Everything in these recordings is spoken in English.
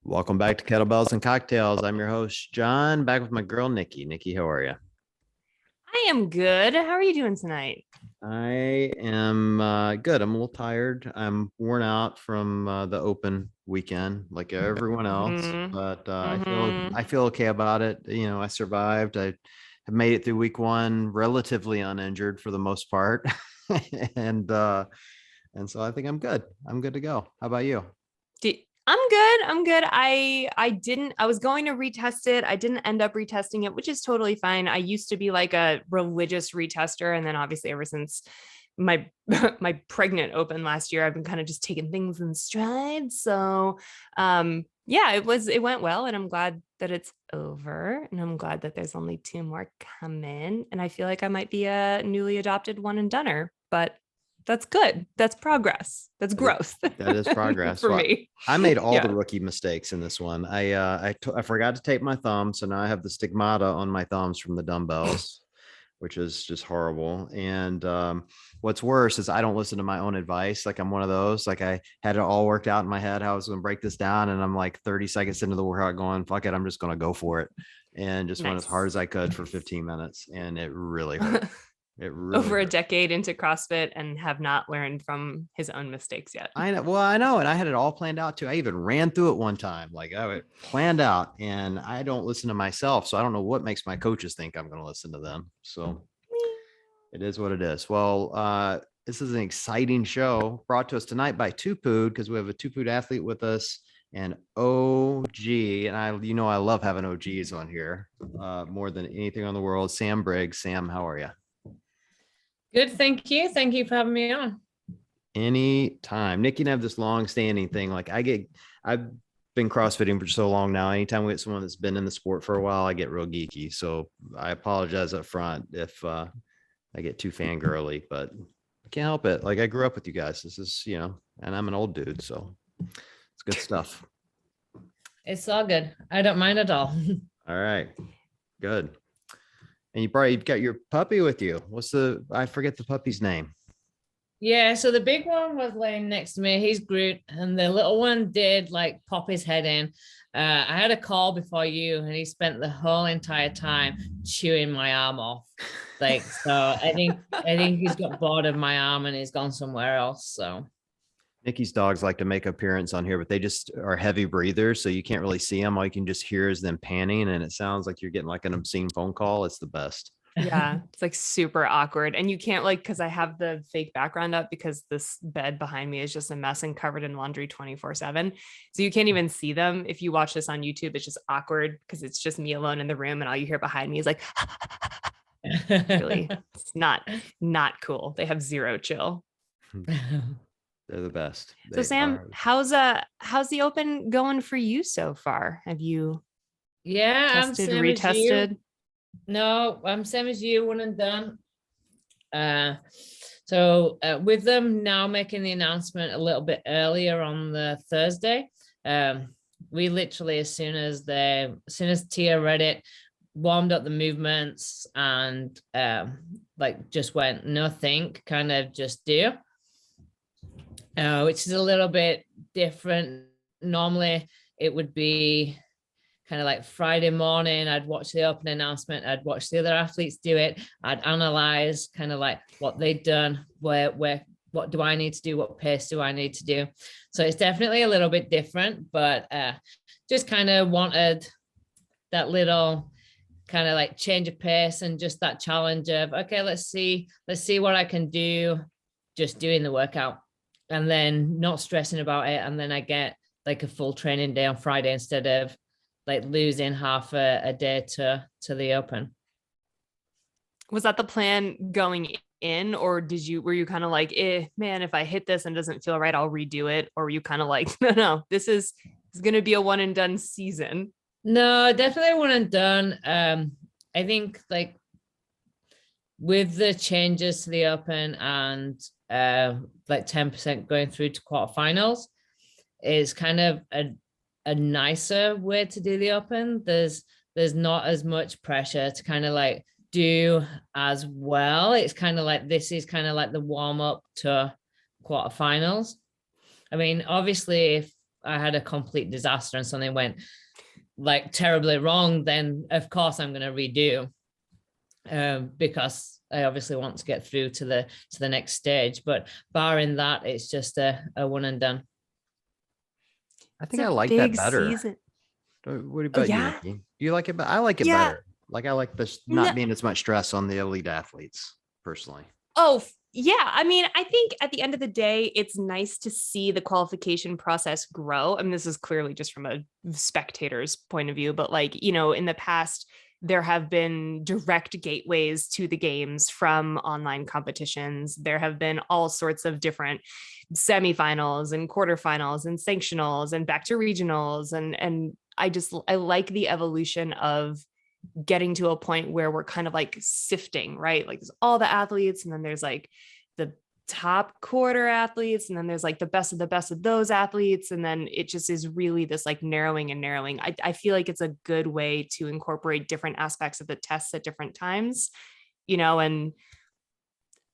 Welcome back to Kettlebells and Cocktails. I'm your host, John, back with my girl, Nikki. Nikki, how are you? I am good. How are you doing tonight? I am good. I'm a little tired. I'm worn out from the open weekend, like everyone else, Mm-hmm. but I feel Mm-hmm. I feel okay about it. I survived. I have made it through week one relatively uninjured for the most part, and and so I think I'm good. I'm good to go. How about you? I'm good. I'm good. I was going to retest it. I didn't end up retesting it, which is totally fine. I used to be like a religious retester, and then obviously ever since my my pregnant open last year, I've been kind of just taking things in stride. So yeah, it went well, and I'm glad that it's over, and I'm glad that there's only two more coming. And I feel like I might be a newly adopted one and doneer, but that's good. That's progress. That's That is, growth that is progress. for Well, me. I made all the Yeah. rookie mistakes in this one. I forgot to tape my thumb, so now I have the stigmata on my thumbs from the dumbbells, which is just horrible. And what's worse is I don't listen to my own advice. Like I'm one of those. Like I had it all worked out in my head how I was going to break this down, and I'm like 30 seconds into the workout going, "Fuck it, I'm just going to go for it," and just went as hard Nice. as I could for 15 minutes, and it really hurt. It really Over a hurt. decade into CrossFit and have not learned from his own mistakes yet. I know. Well, I know, and I had it all planned out too. I even ran through it one time, like I had planned out, and I don't listen to myself, so I don't know what makes my coaches think I'm going to listen to them. So it is what it is. Well, this is an exciting show brought to us tonight by Pood because we have a Pood athlete with us, and OG, and I love having OGs on here more than anything on the world. Sam Briggs. Sam, how are you? Good, thank you. Thank you for having me on. Anytime. Nikki and I have this long standing thing. I've been CrossFitting for so long now. Anytime we get someone that's been in the sport for a while, I get real geeky. So I apologize up front if I get too fangirly, but I can't help it. Like I grew up with you guys. This is, and I'm an old dude. So it's good stuff. It's all good. I don't mind at all. All right. Good. And you've got your puppy with you. I forget the puppy's name. Yeah, so the big one was laying next to me. He's Groot, and the little one did like pop his head in. I had a call before you, and he spent the whole entire time chewing my arm off. So I think he's got bored of my arm and he's gone somewhere else. So Nikki's dogs like to make appearance on here, but they just are heavy breathers, so you can't really see them. All you can just hear is them panning, and it sounds like you're getting like an obscene phone call. It's the best. Yeah, it's like super awkward. And you can't because I have the fake background up because this bed behind me is just a mess and covered in laundry 24/7. So you can't even see them. If you watch this on YouTube, it's just awkward because it's just me alone in the room and all you hear behind me is like, really, it's not cool. They have zero chill. They're the best. So Sam, how's the open going for you so far? Have you yeah, I'm tested, same as you. retested? No, I'm same as you, one and done. So with them now making the announcement a little bit earlier on the Thursday, we literally as soon as Tia read it, warmed up the movements and just went no think, kind of just do, which is a little bit different. Normally it would be kind of like Friday morning, I'd watch the open announcement, I'd watch the other athletes do it, I'd analyze kind of like what they'd done, what do I need to do, what pace do I need to do. So it's definitely a little bit different, but just kind of wanted that little kind of like change of pace and just that challenge of, okay, let's see what I can do just doing the workout and then not stressing about it. And then I get like a full training day on Friday instead of like losing half a day to the open. Was that the plan going in, or were you kind of like, man, if I hit this and it doesn't feel right, I'll redo it? Or were you kind of like, no, this is going to be a one and done season? No, definitely one and done. I think like with the changes to the open and like 10% going through to quarterfinals is kind of a nicer way to do the open. There's not as much pressure to kind of like do as well. It's kind of like, this is kind of like the warm up to quarterfinals. I mean, obviously I had a complete disaster and something went like terribly wrong, then of course I'm going to redo, because I obviously want to get through to the next stage. But barring that, it's just a one and done. I think I like that better. Season. What about you, Yeah. Nikki? Do you like it? I like it Yeah. better. Like I like this not being as much stress on the elite athletes personally. Oh, yeah. I mean, I think at the end of the day, it's nice to see the qualification process grow. I mean, this is clearly just from a spectator's point of view, but like, you know, in the past, there have been direct gateways to the games from online competitions. There have been all sorts of different semifinals and quarterfinals and sanctionals and back to regionals. And I like the evolution of getting to a point where we're kind of like sifting, right? Like there's all the athletes, and then there's like the top quarter athletes, and then there's like the best of those athletes. And then it just is really this like narrowing and narrowing. I feel like it's a good way to incorporate different aspects of the tests at different times, you know, and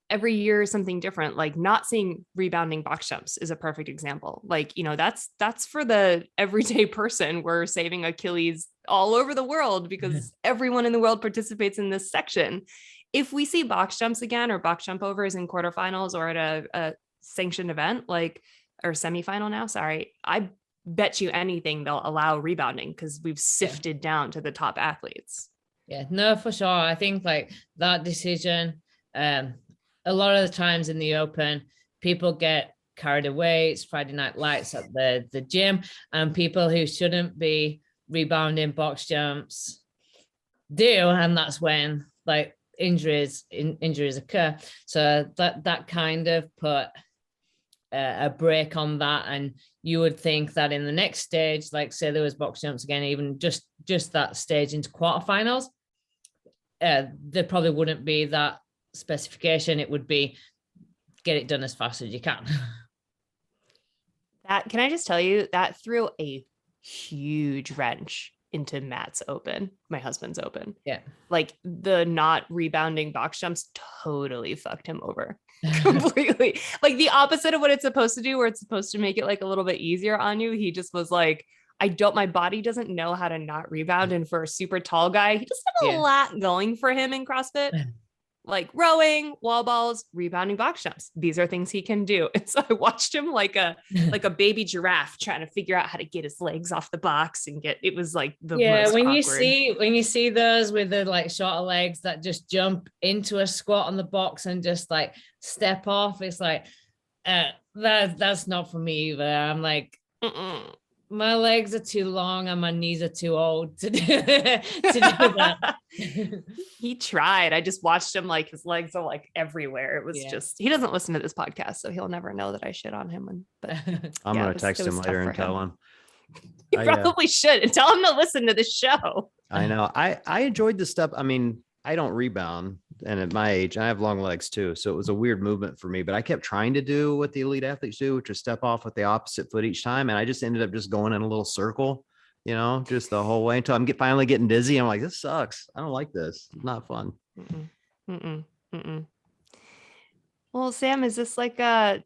every year something different. Like not seeing rebounding box jumps is a perfect example. Like, you know, that's for the everyday person. We're saving Achilles all over the world because everyone in the world participates in this section. If we see box jumps again or box jump overs in quarterfinals or at a sanctioned event, like, or semifinal now, sorry, I bet you anything they'll allow rebounding because we've sifted down to the top athletes. Yeah, no, for sure. I think like that decision, a lot of the times in the open, people get carried away. It's Friday night lights at the gym, and people who shouldn't be rebounding box jumps do, and that's when like injuries occur. So that kind of put a break on that. And you would think that in the next stage, like say there was box jumps again, even just that stage into quarterfinals, there probably wouldn't be that specification. It would be get it done as fast as you can. That, can I just tell you, that threw a huge wrench into Matt's open, my husband's open. Yeah. Like the not rebounding box jumps totally fucked him over completely. Like the opposite of what it's supposed to do, where it's supposed to make it like a little bit easier on you. He just was like, my body doesn't know how to not rebound. And for a super tall guy, he doesn't have a lot going for him in CrossFit. Like rowing, wall balls, rebounding box jumps. These are things he can do. And so I watched him like a baby giraffe trying to figure out how to get his legs off the box and it was like the most when awkward. you see those with the like shorter legs that just jump into a squat on the box and just like step off, it's like that's not for me either. I'm like, my legs are too long and my knees are too old to do that. He tried. I just watched him, like his legs are like everywhere. It was just, he doesn't listen to this podcast, so he'll never know that I shit on him. But I'm going to text him later and tell him. You probably should, and tell him to listen to the show. I know. I enjoyed the stuff. I mean, I don't rebound, and at my age, I have long legs too. So it was a weird movement for me, but I kept trying to do what the elite athletes do, which is step off with the opposite foot each time. And I just ended up just going in a little circle, you know, just the whole way until I'm finally getting dizzy. I'm like, this sucks. I don't like this. It's not fun. Well, Sam, is this like a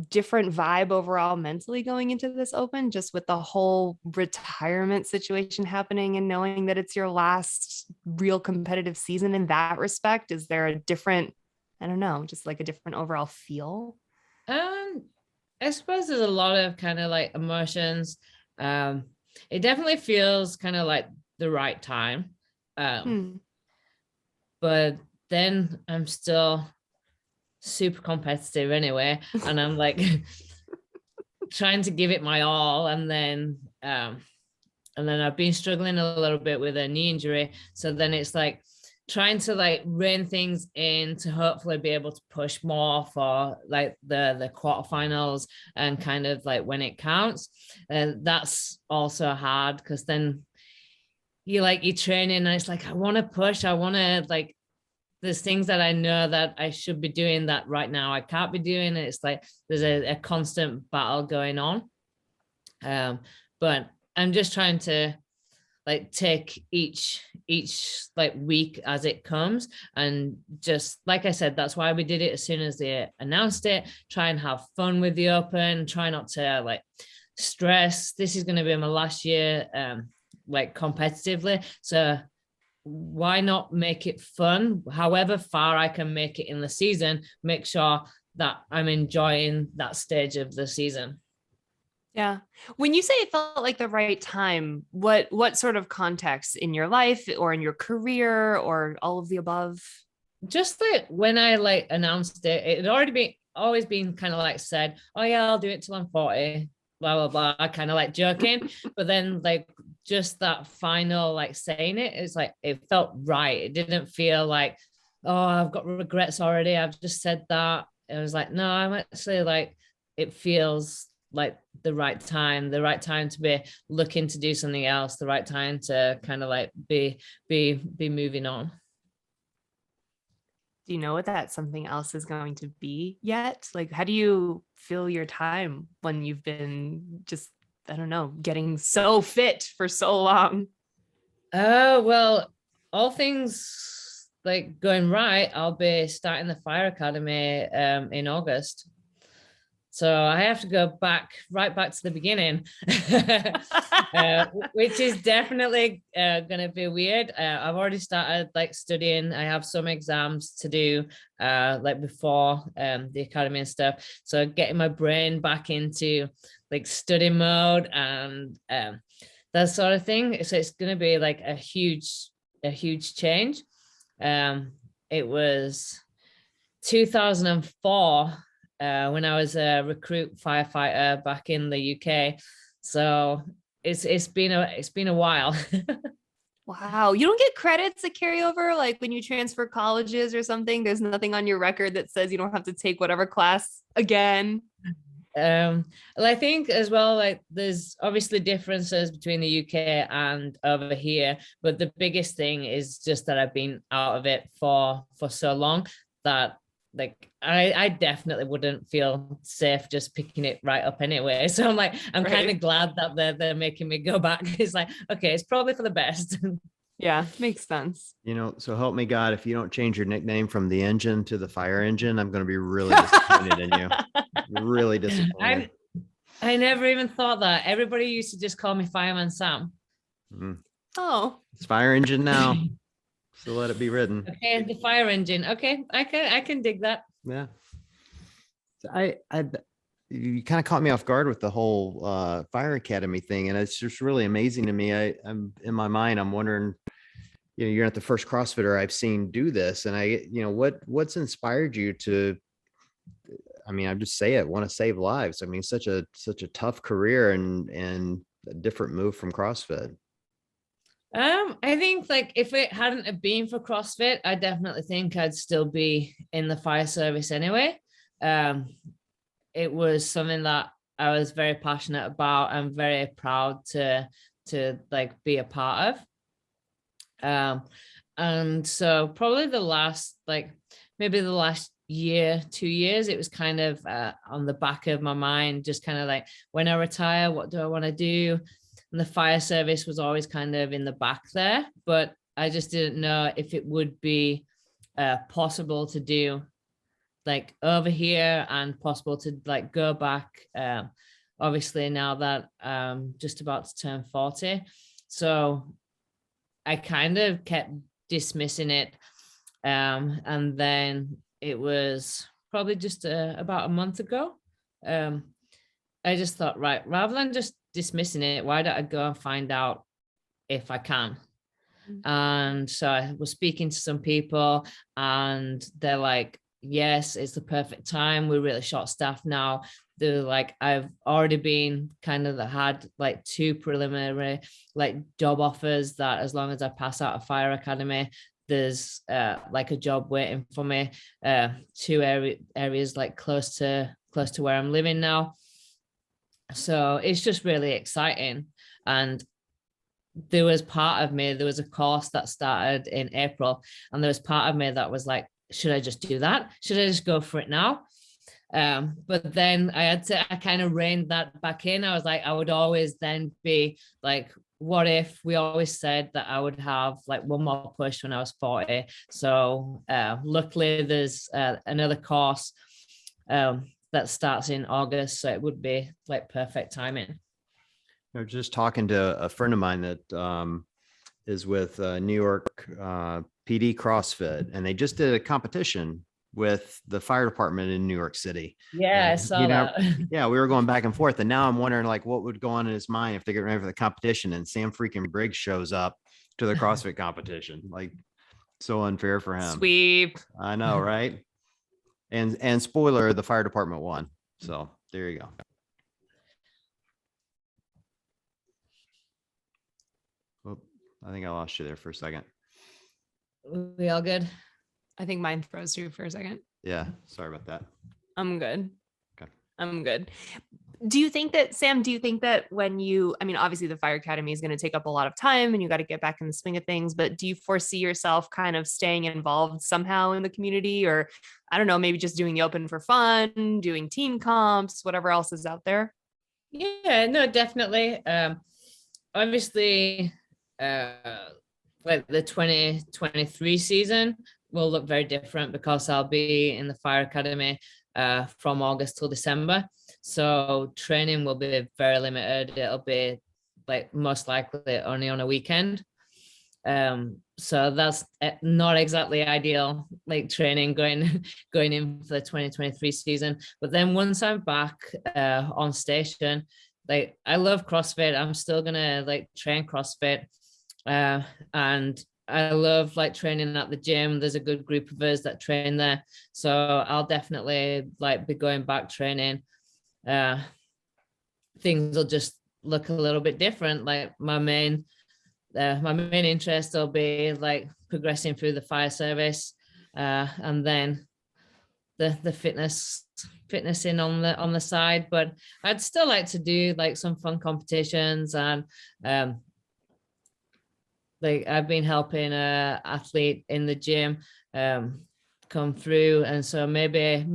different vibe overall mentally going into this open, just with the whole retirement situation happening and knowing that it's your last real competitive season in that respect? Is there a different, I don't know, just like a different overall feel? I suppose there's a lot of kind of like emotions. It definitely feels kind of like the right time. But then I'm still super competitive anyway, and I'm like trying to give it my all, and then I've been struggling a little bit with a knee injury, so then it's like trying to like rein things in to hopefully be able to push more for like the quarterfinals and kind of like when it counts. And that's also hard because then you're training and it's like I want to push, I want to like, there's things that I know that I should be doing that right now I can't be doing. And it's like there's a constant battle going on. But I'm just trying to like take each like week as it comes. And just like I said, that's why we did it as soon as they announced it. Try and have fun with the open, try not to like stress. This is going to be my last year, like competitively. So why not make it fun? However far I can make it in the season, make sure that I'm enjoying that stage of the season. Yeah. When you say it felt like the right time, what sort of context in your life or in your career or all of the above? Just like when I like announced it, it had always been kind of like said, oh yeah, I'll do it till I'm 40, blah, blah, blah, kind of like joking. But then like just that final like saying it's like, it felt right. It didn't feel like, oh, I've got regrets already. I've just said that. It was like, no, I'm actually like, it feels like the right time to be looking to do something else, the right time to kind of like be moving on. Do you know what that something else is going to be yet? Like, how do you fill your time when you've been just, I don't know, getting so fit for so long? Oh, well, all things like going right, I'll be starting the fire academy in August. So I have to go right back to the beginning, which is definitely going to be weird. I've already started like studying. I have some exams to do like before the academy and stuff. So getting my brain back into like study mode and that sort of thing. So it's going to be like a huge change. It was 2004 when I was a recruit firefighter back in the UK. So it's been a while. Wow. You don't get credits that carry over like when you transfer colleges or something. There's nothing on your record that says you don't have to take whatever class again. Well, I think as well, like there's obviously differences between the UK and over here, but the biggest thing is just that I've been out of it for so long that like I definitely wouldn't feel safe just picking it right up anyway. So I'm like, I'm kind of glad that they're making me go back. It's like, okay, it's probably for the best. Yeah, makes sense. You know, so help me God, if you don't change your nickname from the engine to the fire engine, I'm going to be really disappointed in you. Really disappointed. I never even thought that. Everybody used to just call me Fireman Sam. Mm. Oh, It's fire engine now. So let it be written. Okay, the fire engine. Okay, I can dig that. Yeah. So you kind of caught me off guard with the whole fire academy thing, and it's just really amazing to me. I'm in my mind, I'm wondering, you know, you're not the first CrossFitter I've seen do this, and what's inspired you to, I mean, I just say it, want to save lives. I mean, such a tough career and a different move from CrossFit. I think like if it hadn't have been for CrossFit, I definitely think I'd still be in the fire service anyway. It was something that I was very passionate about and very proud to like be a part of. And so probably the last year, 2 years, it was kind of on the back of my mind, just kind of like, when I retire, what do I want to do? And the fire service was always kind of in the back there, but I just didn't know if it would be possible to do like over here and possible to like go back. Obviously now that I'm just about to turn 40. So I kind of kept dismissing it. And then it was probably just about a month ago. I just thought, right, rather than just dismissing it, why don't I go and find out if I can? And so I was speaking to some people and they're like, yes, it's the perfect time. We're really short staffed now. They're like, I've already been had like 2 preliminary like job offers that as long as I pass out a fire academy, there's like a job waiting for me. 2 areas like close to where I'm living now. So it's just really exciting. And there was a course that started in April, and there was part of me that was like, should I just do that? Should I just go for it now? But then I kind of reined that back in. I was like, I would always then be like, what if we always said that I would have like 1 more push when I was 40? So luckily there's another course that starts in August. So it would be like perfect timing. I was just talking to a friend of mine that is with New York PD CrossFit, and they just did a competition with the fire department in New York City. Yeah, I saw that. Yeah, we were going back and forth, and now I'm wondering like what would go on in his mind if they get ready for the competition and Sam freaking Briggs shows up to the CrossFit competition. Like, so unfair for him. Sweep. I know, right? And spoiler, the fire department won. So there you go. Oh, I think I lost you there for a second. We all good? I think mine froze too for a second. Yeah, sorry about that. I'm good. Okay. I'm good. Do you think that, Sam, when you, I mean, obviously the fire academy is going to take up a lot of time and you got to get back in the swing of things, but do you foresee yourself kind of staying involved somehow in the community, or I don't know, maybe just doing the open for fun, doing team comps, whatever else is out there? Yeah, no, definitely. Obviously, like the 2023 season will look very different because I'll be in the fire academy from August till December. So training will be very limited. It'll be like most likely only on a weekend. So that's not exactly ideal, like training going in for the 2023 season. But then once I'm back on station, like I love CrossFit. I'm still gonna like train CrossFit. And I love like training at the gym. There's a good group of us that train there. So I'll definitely like be going back training. Things will just look a little bit different. Like my main interest will be like progressing through the fire service, and then the fitness in on the side. But I'd still like to do like some fun competitions, and like I've been helping a athlete in the gym come through, and so maybe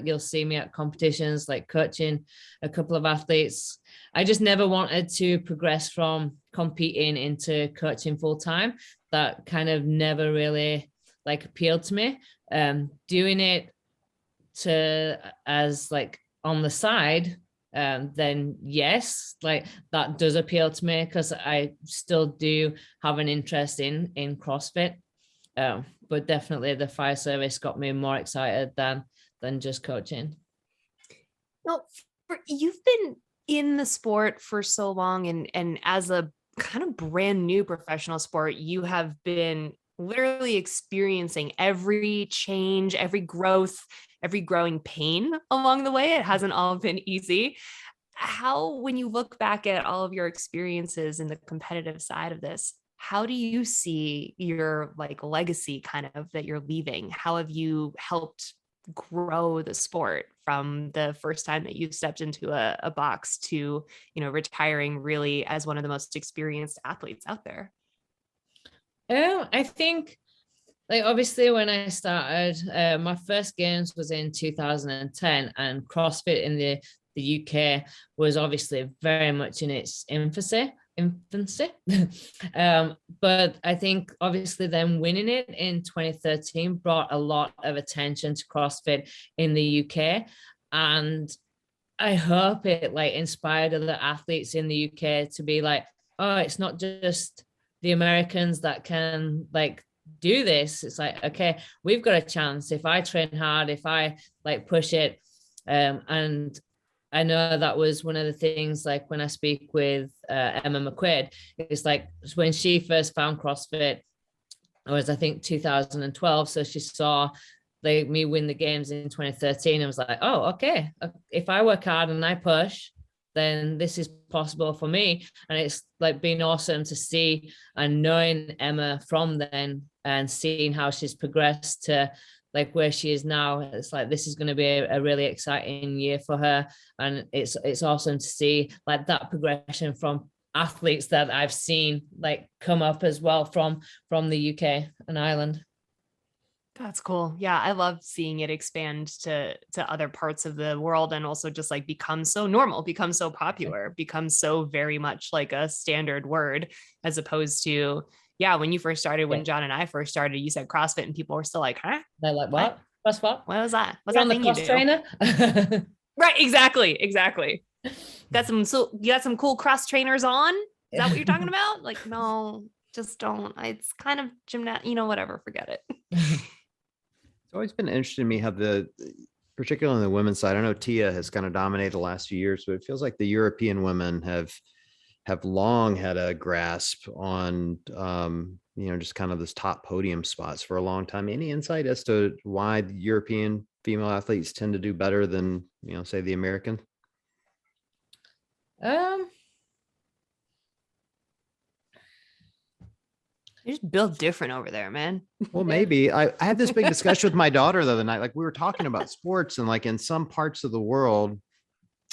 you'll see me at competitions, like coaching a couple of athletes. I just never wanted to progress from competing into coaching full time. That kind of never really like appealed to me. Doing it as like on the side, then yes, like that does appeal to me because I still do have an interest in CrossFit. But definitely the fire service got me more excited than just coaching. Well, you've been in the sport for so long, and as a kind of brand new professional sport, you have been literally experiencing every change, every growth, every growing pain along the way. It hasn't all been easy. How, when you look back at all of your experiences in the competitive side of this, how do you see your like legacy kind of that you're leaving? How have you helped grow the sport from the first time that you stepped into a box to, you know, retiring really as one of the most experienced athletes out there? I think like obviously when I started, my first games was in 2010, and CrossFit in the UK was obviously very much in its infancy. But I think obviously then winning it in 2013 brought a lot of attention to CrossFit in the UK, and I hope it like inspired other athletes in the UK to be like, oh, it's not just the Americans that can like do this. It's like, okay, we've got a chance if I train hard, if I like push it. And I know that was one of the things, like when I speak with Emma McQuaid, it's like when she first found CrossFit, it was I think 2012. So she saw like me win the games in 2013 and was like, oh, okay, if I work hard and I push, then this is possible for me. And it's like been awesome to see, and knowing Emma from then and seeing how she's progressed to like where she is now. It's like this is going to be a really exciting year for her, and it's awesome to see like that progression from athletes that I've seen like come up as well from the UK and Ireland. That's cool. Yeah, I love seeing it expand to other parts of the world, and also just like become so normal, become so popular, become so very much like a standard word, as opposed to, yeah, when you first started, when John and I first started, you said CrossFit and people were still like, huh? They're like, what? That's what? What was that? What's You're that on the thing you cross do? trainer? Right. Exactly. You got some cool cross trainers on. Is that what you're talking about? Like, no, just don't. It's kind of whatever, forget it. It's always been interesting to me how particularly on the women's side, I know Tia has kind of dominated the last few years, but it feels like the European women have long had a grasp on, just kind of this top podium spots for a long time. Any insight as to why the European female athletes tend to do better than, say the American? You just build different over there, man. Well, maybe. I had this big discussion with my daughter the other night. Like we were talking about sports, and like in some parts of the world,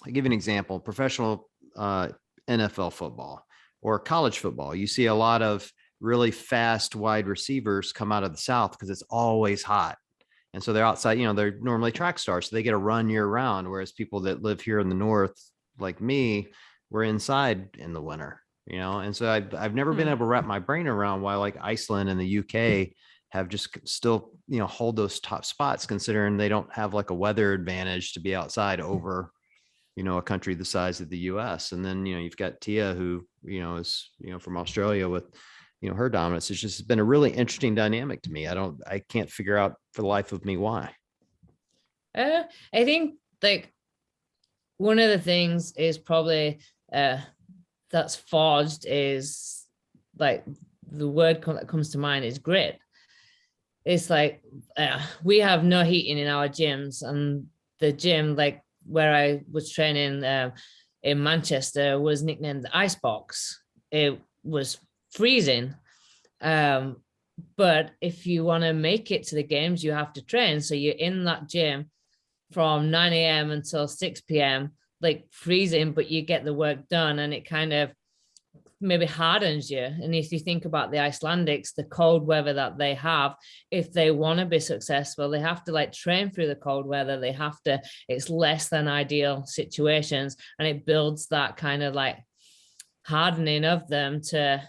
I'll give you an example, professional NFL football or college football. You see a lot of really fast wide receivers come out of the South because it's always hot. And so they're outside, they're normally track stars. So they get a run year round. Whereas people that live here in the North, like me, we're inside in the winter. And so I've never been able to wrap my brain around why like Iceland and the UK have just still, hold those top spots, considering they don't have like a weather advantage to be outside over, a country the size of the US. And then, you've got Tia who, is, from Australia with, her dominance. It's just been a really interesting dynamic to me. I can't figure out for the life of me why. I think like one of the things is probably, that's forged is like the word that comes to mind is grit. It's like we have no heating in our gyms, and the gym like where I was training in Manchester was nicknamed the Icebox. It was freezing, but if you want to make it to the games, you have to train. So you're in that gym from 9 a.m. until 6 p.m. like freezing, but you get the work done, and it kind of maybe hardens you. And if you think about the Icelandics, the cold weather that they have, if they want to be successful, they have to like train through the cold weather. It's less than ideal situations, and it builds that kind of like hardening of them to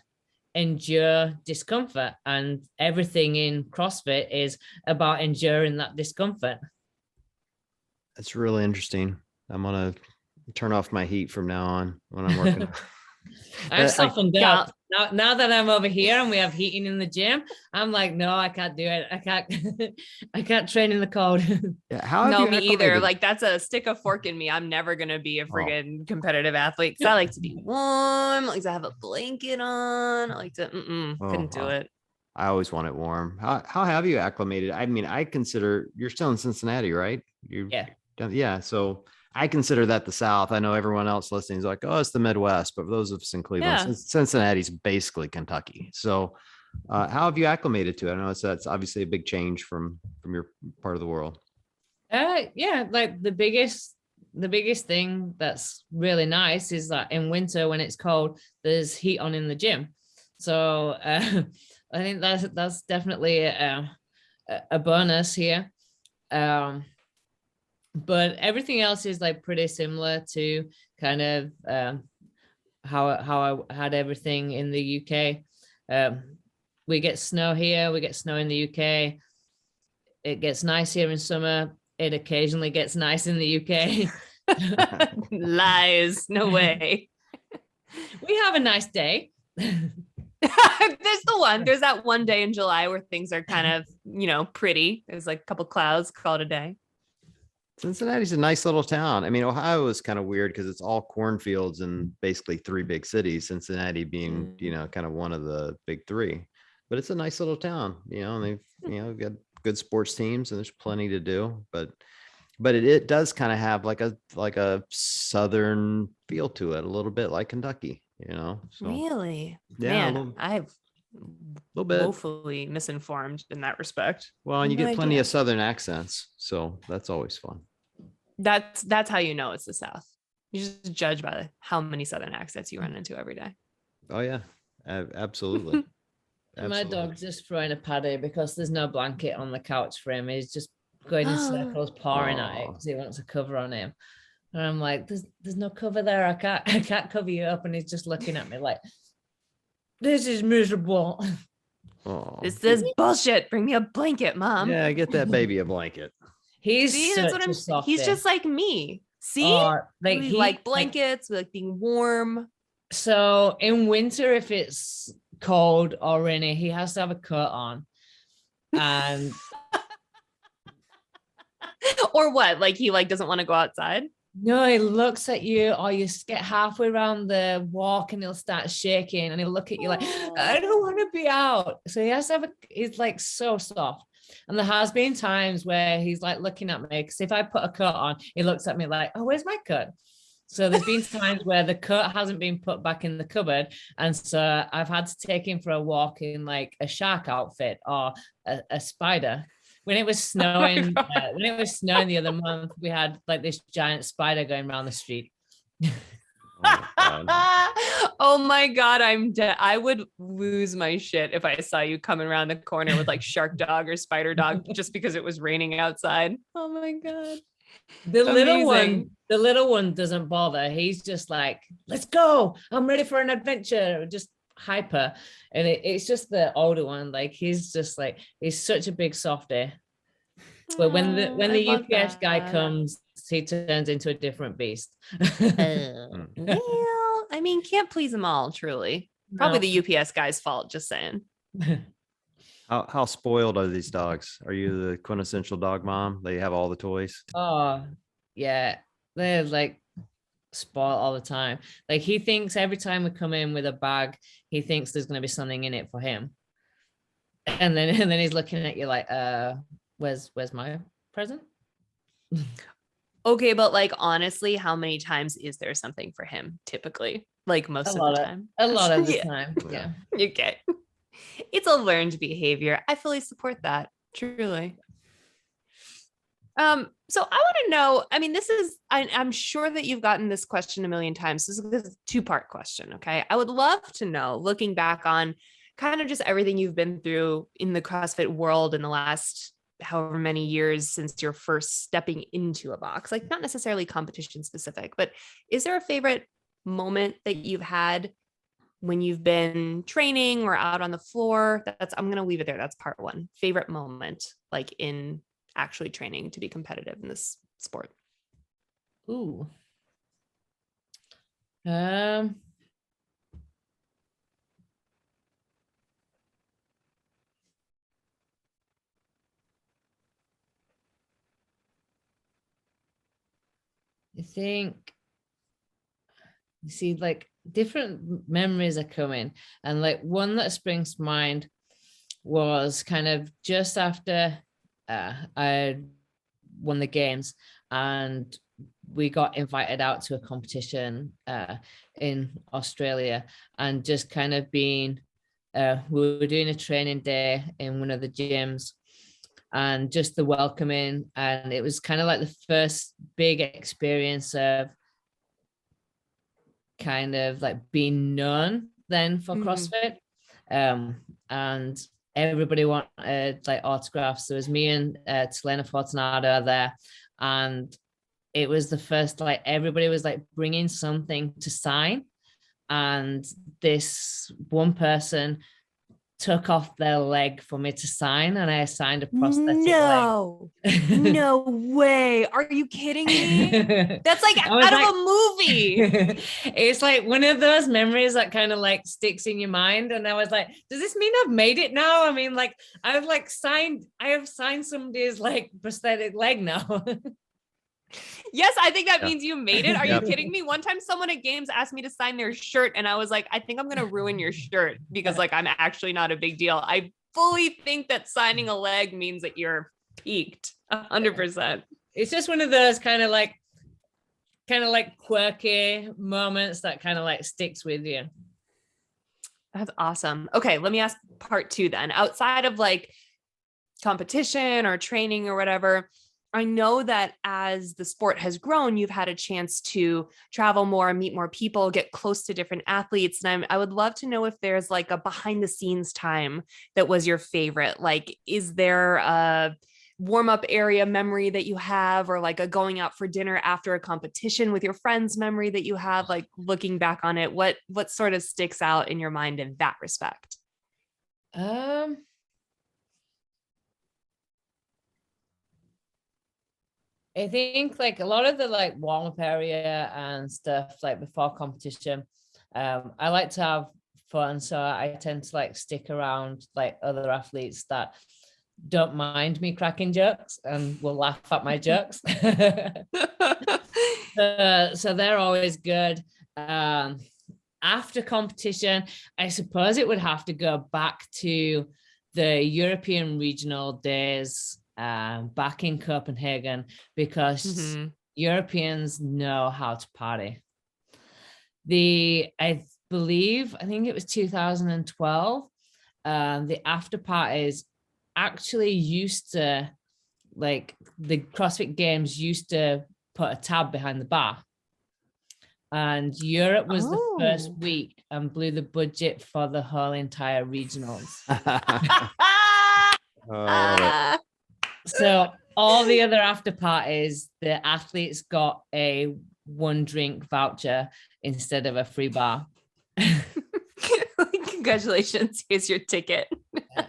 endure discomfort. And everything in CrossFit is about enduring that discomfort. That's really interesting. I'm going to turn off my heat from now on when I'm working. I've softened up. Now that I'm over here and we have heating in the gym, I'm like, no, I can't do it. I can't train in the cold. Yeah, no, me either. Like that's a stick a fork in me. I'm never gonna be a friggin' competitive athlete because I like to be warm. I like to have a blanket on. I like to. Couldn't do it. I always want it warm. How have you acclimated? I mean, I consider you're still in Cincinnati, right? Yeah. So I consider that the South. I know everyone else listening is like, oh, it's the Midwest, but for those of us in Cleveland, Cincinnati's basically Kentucky. So how have you acclimated to it? I know that's obviously a big change from your part of the world. Like the biggest thing that's really nice is that in winter when it's cold, there's heat on in the gym. So I think that's definitely a bonus here. But everything else is like pretty similar to kind of how I had everything in the UK. We get snow here, we get snow in the UK. It gets nice here in summer. It occasionally gets nice in the UK. Lies, no way. We have a nice day. There's that one day in July where things are kind of, pretty. There's like a couple clouds, call it a day. Cincinnati's a nice little town. I mean, Ohio is kind of weird because it's all cornfields and basically three big cities, Cincinnati being, kind of one of the big three, but it's a nice little town, and they've, got good sports teams and there's plenty to do, but it does kind of have like a Southern feel to it, a little bit like Kentucky, So, really? Yeah. Man, I've a little bit woefully misinformed in that respect. Well, and you get plenty of Southern accents, so that's always fun. That's how you know it's the South. You just judge by how many Southern accents you run into every day. Oh yeah, absolutely. My dog's just throwing a paddy because there's no blanket on the couch for him. He's just going in circles, pawing at it because he wants a cover on him. And I'm like, there's no cover there. I can't cover you up. And he's just looking at me like, this is miserable. Oh. This is bullshit. Bring me a blanket, Mom. Yeah, get that baby a blanket. He's just like me. See, or like we like blankets, we like being warm. So in winter, if it's cold or rainy, he has to have a coat on. And Or what? Like he like doesn't want to go outside? no, he looks at you, or you get halfway around the walk and he'll start shaking and he'll look at you like, I don't want to be out. So he has to have he's like so soft. And there has been times where he's like looking at me, because if I put a coat on, he looks at me like, oh, where's my coat? So there's been times where the coat hasn't been put back in the cupboard. And so I've had to take him for a walk in like a shark outfit or a spider. When it was snowing, the other month, we had like this giant spider going around the street. Oh my God, I'm dead. I would lose my shit if I saw you coming around the corner with like shark dog or spider dog just because it was raining outside. Oh my God. The little one doesn't bother. He's just like, let's go. I'm ready for an adventure. Just hyper. And it's just the older one. Like he's just like, he's such a big softie. But when the UPS guy comes, he turns into a different beast. Well, I mean, can't please them all, truly. Probably the UPS guy's fault, just saying. How spoiled are these dogs? Are you the quintessential dog mom? They have all the toys. Oh, yeah. They're like spoiled all the time. Like he thinks every time we come in with a bag, he thinks there's going to be something in it for him. And then he's looking at you like, where's my present? Okay, but like honestly, how many times is there something for him typically? Like most of the time. A lot of the time. Yeah. Okay. It's a learned behavior. I fully support that. Truly. So I want to know, I mean, I'm sure that you've gotten this question a million times. This is a two-part question. Okay. I would love to know, looking back on kind of just everything you've been through in the CrossFit world in the last however many years since you're first stepping into a box, like not necessarily competition specific, but is there a favorite moment that you've had when you've been training or out on the floor? I'm going to leave it there. That's part one. Favorite moment, like in actually training to be competitive in this sport. Ooh. I think, you see, like different memories are coming, and like one that springs to mind was kind of just after I won the games, and we got invited out to a competition in Australia, and just kind of being, we were doing a training day in one of the gyms, and just the welcoming, and it was kind of like the first big experience of kind of like being known then for CrossFit. And everybody wanted like autographs. There was me and Telena Fortunato there, and it was the first, like everybody was like bringing something to sign, and this one person took off their leg for me to sign, and I signed a prosthetic leg. No way. Are you kidding me? That's like out of a movie. It's like one of those memories that kind of like sticks in your mind. And I was like, does this mean I've made it now? I mean, like I have signed somebody's like prosthetic leg now. Yes, I think that means you made it. Are you kidding me? One time someone at Games asked me to sign their shirt, and I was like, I think I'm going to ruin your shirt because like I'm actually not a big deal. I fully think that signing a leg means that you're peaked 100%. It's just one of those kind of like quirky moments that kind of like sticks with you. That's awesome. Okay, let me ask part two then. Outside of like competition or training or whatever, I know that as the sport has grown, you've had a chance to travel more, meet more people, get close to different athletes. And I would love to know if there's like a behind the scenes time that was your favorite. Like, is there a warm up area memory that you have, or like a going out for dinner after a competition with your friends memory that you have, like looking back on it? What sort of sticks out in your mind in that respect? I think like a lot of the like warm up area and stuff like before competition, I like to have fun. So I tend to like stick around like other athletes that don't mind me cracking jokes and will laugh at my jokes. So they're always good. After competition, I suppose it would have to go back to the European regional days back in Copenhagen, because Europeans know how to party. I think it was 2012, the after parties actually used to, like, the CrossFit Games used to put a tab behind the bar. And Europe was the first week and blew the budget for the whole entire regionals. So all the other after parties, the athletes got a 1 drink voucher instead of a free bar. Congratulations, here's your ticket.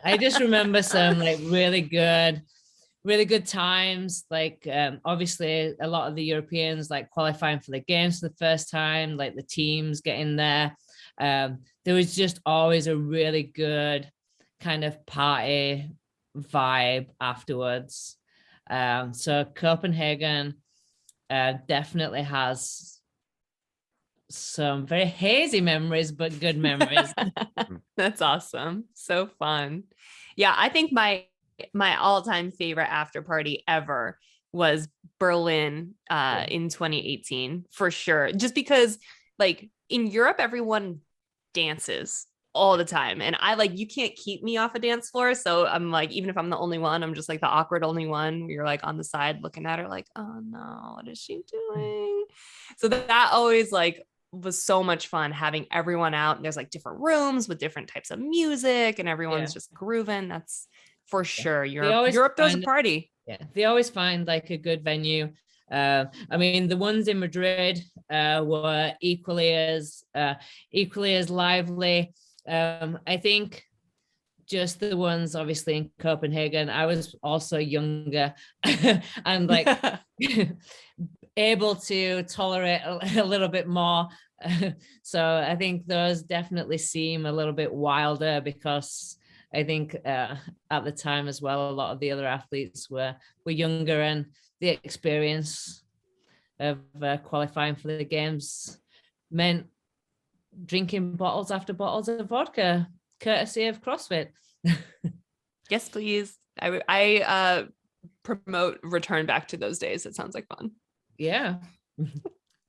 I just remember some like really good times. Like obviously a lot of the Europeans like qualifying for the games for the first time, like the teams getting there. There was just always a really good kind of party vibe afterwards. So Copenhagen definitely has some very hazy memories, but good memories. That's awesome. So fun. Yeah, I think my all-time favorite after party ever was Berlin in 2018, for sure. Just because like in Europe, everyone dances all the time. And I like, you can't keep me off a dance floor. So I'm like, even if I'm the only one, I'm just like the awkward only one. You're like on the side looking at her like, oh no, what is she doing? So that always like was so much fun, having everyone out. And there's like different rooms with different types of music and everyone's just grooving. That's for sure. Europe throws a party. Yeah, they always find like a good venue. I mean, the ones in Madrid were equally as lively. I think just the ones obviously in Copenhagen, I was also younger and like able to tolerate a little bit more. So I think those definitely seem a little bit wilder, because I think at the time as well, a lot of the other athletes were younger, and the experience of qualifying for the games meant drinking bottles after bottles of vodka, courtesy of CrossFit. Yes, please. I promote return back to those days. It sounds like fun. Yeah.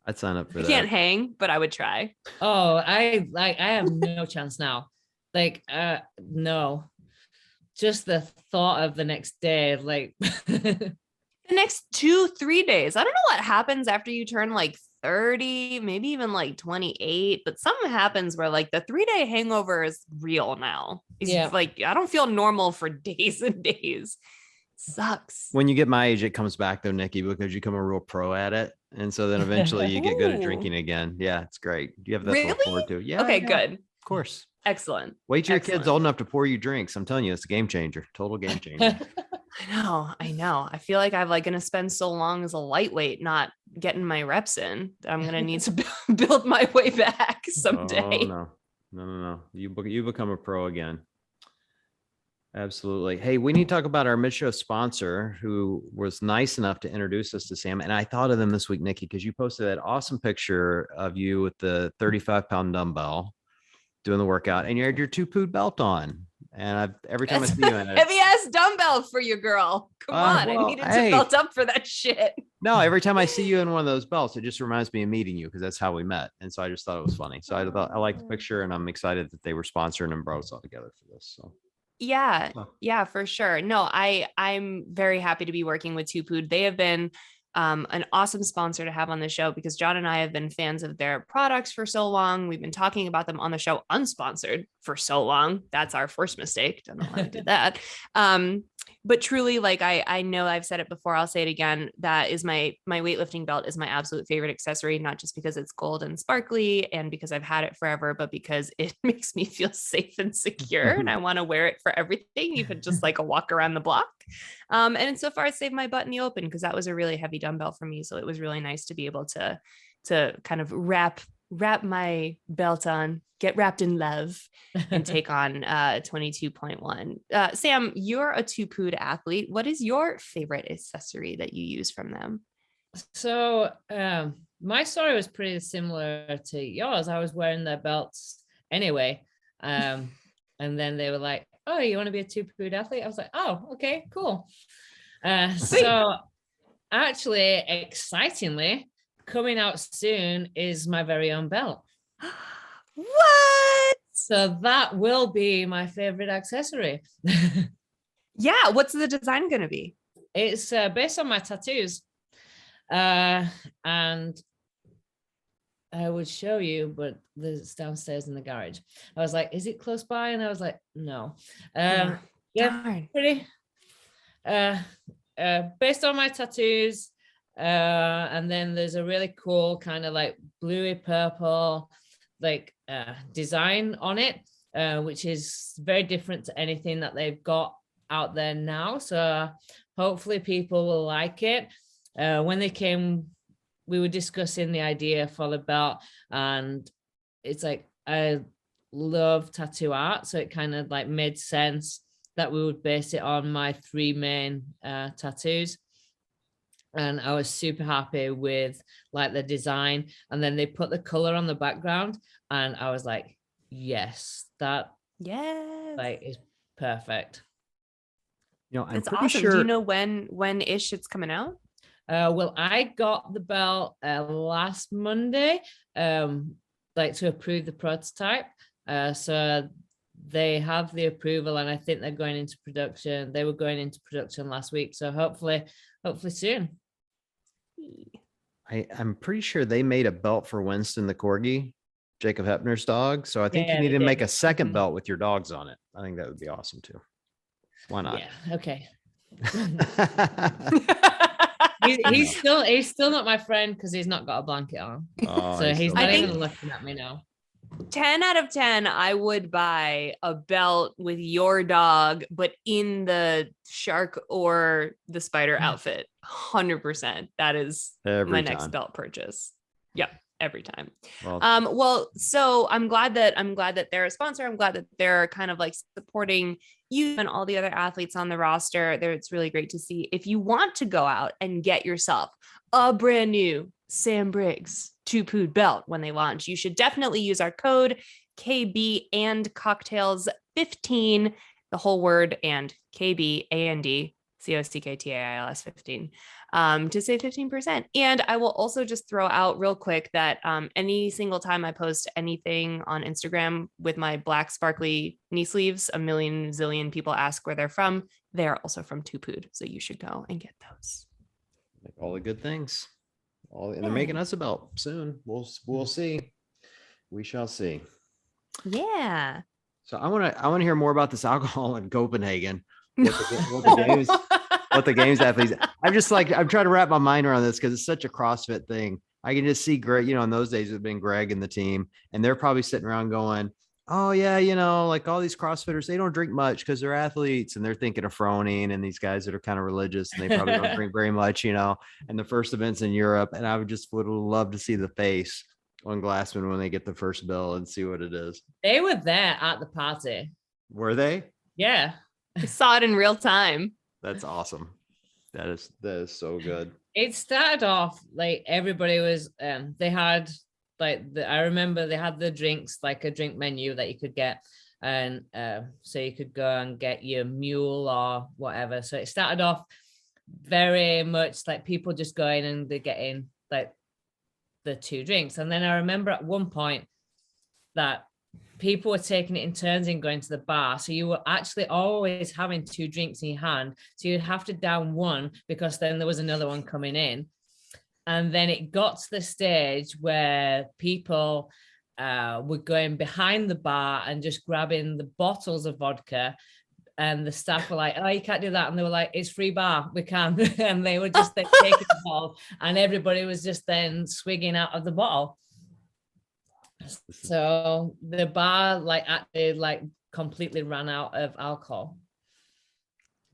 I'd sign up for that. I can't hang, but I would try. Oh, I have no chance now. Like, no. Just the thought of the next day, like the next 2-3 days. I don't know what happens after you turn like 30, maybe even like 28, but something happens where like the 3-day hangover is real now. It's like, I don't feel normal for days and days. Sucks. When you get my age, it comes back though, Nikki, because you become a real pro at it. And so then eventually you get good at drinking again. Yeah, it's great. You have that to look forward to. Yeah. Okay, good. Of course. Excellent. Wait till your kid's old enough to pour you drinks. I'm telling you, it's a game changer. Total game changer. I know. I feel like I'm like going to spend so long as a lightweight not getting my reps in. I'm going to need to build my way back someday. Oh, no. You become a pro again. Absolutely. Hey, we need to talk about our mid-show sponsor, who was nice enough to introduce us to Sam. And I thought of them this week, Nikki, because you posted that awesome picture of you with the 35-pound dumbbell doing the workout, and you had your 2 Pood belt on. And every time I see you in it, heavy ass dumbbell for you, girl. Come on, I needed to belt up for that shit. No, every time I see you in one of those belts, it just reminds me of meeting you, because that's how we met. And so I just thought it was funny. So I liked the picture, and I'm excited that they were sponsoring and brought us all together for this. So. Yeah, for sure. No, I'm very happy to be working with Pood. They have been an awesome sponsor to have on the show, because John and I have been fans of their products for so long. We've been talking about them on the show unsponsored for so long. That's our first mistake. Don't know why I did that. But truly, like I know I've said it before, I'll say it again. That is my weightlifting belt is my absolute favorite accessory, not just because it's gold and sparkly and because I've had it forever, but because it makes me feel safe and secure. And I want to wear it for everything, even just like a walk around the block. And so far it saved my butt in the open because that was a really heavy dumbbell for me. So it was really nice to be able to kind of wrap my belt on, get wrapped in love, and take on 22.1. Sam, you're a Pood athlete. What is your favorite accessory that you use from them? So my story was pretty similar to yours. I was wearing their belts anyway. And then they were like, oh, you want to be a Pood athlete? I was like, oh, okay, cool. So actually, excitingly, coming out soon is my very own belt. What? So that will be my favorite accessory. Yeah. What's the design going to be? It's based on my tattoos. And I would show you, but it's downstairs in the garage. I was like, is it close by? And I was like, no. Yeah, pretty. Based on my tattoos. And then there's a really cool kind of like bluey purple like design on it, which is very different to anything that they've got out there now. So hopefully people will like it. When they came, we were discussing the idea for the belt, and it's like I love tattoo art, so it kind of like made sense that we would base it on my 3 main tattoos. And I was super happy with like the design, and then they put the color on the background, and I was like, yes, that like is perfect. You know, I'm it's pretty awesome. sure. Do you know when ish it's coming out? Well, I got the belt last Monday, like to approve the prototype. So they have the approval, and I think they're going into production. They were going into production last week, so hopefully soon. I'm pretty sure they made a belt for Winston the Corgi, Jacob Hepner's dog. So I think you need to make a second belt with your dogs on it. I think that would be awesome too. Why not? Yeah. Okay. he's still not my friend because he's not got a blanket on. Oh, so he's not even looking at me now. 10 out of 10, I would buy a belt with your dog, but in the shark or the spider outfit. 100%. That is my next belt purchase. Yep. Every time. Well, so I'm glad that they're a sponsor. I'm glad that they're kind of like supporting you and all the other athletes on the roster there. It's really great to see. If you want to go out and get yourself a brand new Sam Briggs Pood belt when they launch, you should definitely use our code KB and cocktails 15, the whole word, and KB and COCKTAILS 15 to save 15%. And I will also just throw out real quick that any single time I post anything on Instagram with my black sparkly knee sleeves, a million zillion people ask where they're from. They're also from Pood, so you should go and get those. All the good things. And they're making us a belt soon. We'll see. We shall see. Yeah. So I want to hear more about this alcohol in Copenhagen. What the games athletes. I'm trying to wrap my mind around this because it's such a CrossFit thing. I can just see Greg, in those days it had been Greg and the team, and they're probably sitting around going, oh yeah, like all these CrossFitters, they don't drink much because they're athletes, and they're thinking of Froning and these guys that are kind of religious and they probably don't drink very much, and the first event's in Europe. And I would love to see the face on Glassman when they get the first bill and see what it is. They were there at the party. Were they? Yeah. I saw it in real time. That's awesome. That is so good. It started off like everybody was, they had like, I remember they had the drinks, like a drink menu that you could get. And so you could go and get your mule or whatever. So it started off very much like people just going and they're getting like the 2 drinks. And then I remember at one point that people were taking it in turns and going to the bar. So you were actually always having 2 drinks in your hand. So you'd have to down one because then there was another one coming in. And then it got to the stage where people were going behind the bar and just grabbing the bottles of vodka and the staff were like, oh, you can't do that. And they were like, it's free bar, we can. And they were just then taking the bottle, and everybody was just then swigging out of the bottle. So the bar actually completely ran out of alcohol.